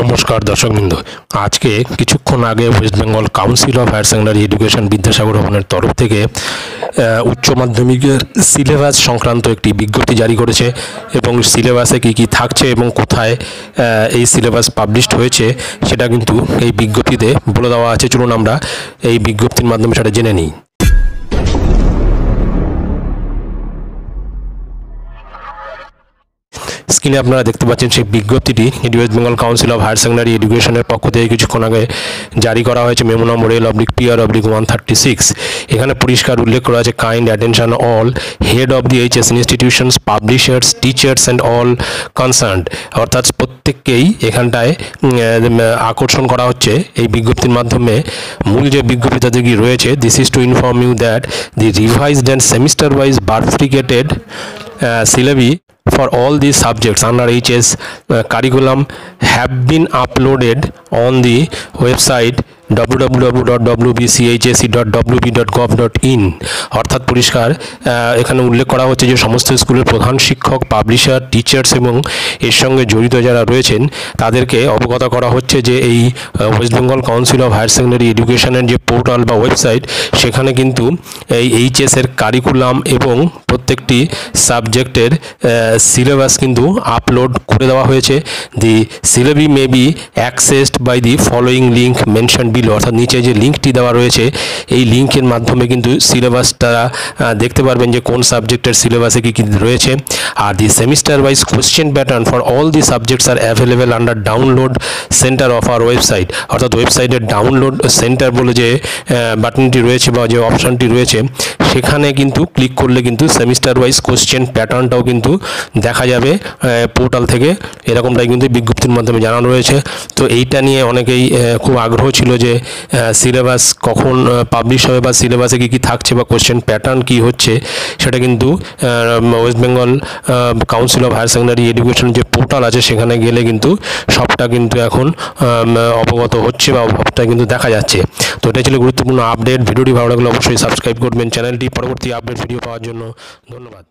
নমস্কার দর্শকবৃন্দ, আজকে কিছুক্ষণ আগে West Bengal Council of Higher Secondary Education Vidyasagar ভবনের তরফ থেকে উচ্চ মাধ্যমিকের সিলেবাস সংক্রান্ত একটি বিজ্ঞপ্তি জারি করেছে এবং সিলেবাসে কী কী থাকছে এবং কোথায় এই সিলেবাস পাবলিশড হয়েছে সেটা কিন্তু এই বিজ্ঞপ্তিতে বলে দেওয়া আছে। চলুন আমরা এই বিজ্ঞপ্তির মাধ্যমে সেটা জেনে নিই। স্ক্রিনে আপনারা দেখতে পাচ্ছেন সেই বিজ্ঞপ্তিটি West Bengal Council of Higher Secondary এডুকেশনের পক্ষ থেকে কিছুক্ষণ আগে জারি করা হয়েছে। Memo number L/PR/136। এখানে পরিষ্কার উল্লেখ করা আছে, kind attention all head of the HS institutions, publishers, teachers and all concerned. অর্থাৎ প্রত্যেককেই এখানটায় আকর্ষণ করা হচ্ছে এই বিজ্ঞপ্তির মাধ্যমে। মূল যে বিজ্ঞপ্তিটা কি রয়েছে, this is to inform you that the revised and semester wise bifurcated syllabi for all these subjects under HS curriculum have been uploaded on the website www.wbchse.wb.gov.in। অর্থাৎ পরিষ্কার এখানে উল্লেখ করা হচ্ছে যে সমস্ত স্কুলের প্রধান শিক্ষক, পাবলিশার, টিচার্স এবং এর সঙ্গে জড়িত যারা রয়েছেন তাদেরকে অবগত করা হচ্ছে যে এই West Bengal Council of Higher Secondary এডুকেশনের যে পোর্টাল বা ওয়েবসাইট, সেখানে কিন্তু এই এইচএসের কারিকুলাম এবং প্রত্যেকটি সাবজেক্টের সিলেবাস কিন্তু আপলোড করে দেওয়া হয়েছে। The syllabi may be accessed by the following link mention below. অর্থাৎ নিচে যে লিঙ্কটি দেওয়া রয়েছে এই লিঙ্কের মাধ্যমে কিন্তু সিলেবাসটা দেখতে পারবেন যে কোন সাবজেক্টের সিলেবাসে কী কী রয়েছে। আর the semester wise question pattern for all the subjects are available under download centre of our website. অর্থাৎ ওয়েবসাইটের ডাউনলোড সেন্টার বলে যে বাটনটি রয়েছে বা যে অপশানটি রয়েছে, সেখানে কিন্তু ক্লিক করলে কিন্তু সেমিস্টার ওয়াইজ কোয়েশ্চেন প্যাটার্নটাও কিন্তু দেখা যাবে পোর্টাল থেকে। এরকমটাই কিন্তু বিজ্ঞপ্তির মাধ্যমে জানানো রয়েছে। তো এইটা নিয়ে অনেকেই খুব আগ্রহ ছিল যে সিলেবাস কখন পাবলিশ হবে বা সিলেবাসে কী কী থাকছে বা কোয়েশ্চেন প্যাটার্ন কী হচ্ছে, সেটা কিন্তু West Bengal Council of Higher Secondary Education যে পোর্টাল আছে সেখানে গেলে কিন্তু সবটা কিন্তু এখন অবগত হচ্ছে বা সবটা কিন্তু দেখা যাচ্ছে। তো এটা ছিল গুরুত্বপূর্ণ আপডেট। ভিডিওটি ভালো লাগলে অবশ্যই সাবস্ক্রাইব করবেন চ্যানেলটি। পরবর্তী আপডেট ভিডিও পাওয়ার জন্য ধন্যবাদ।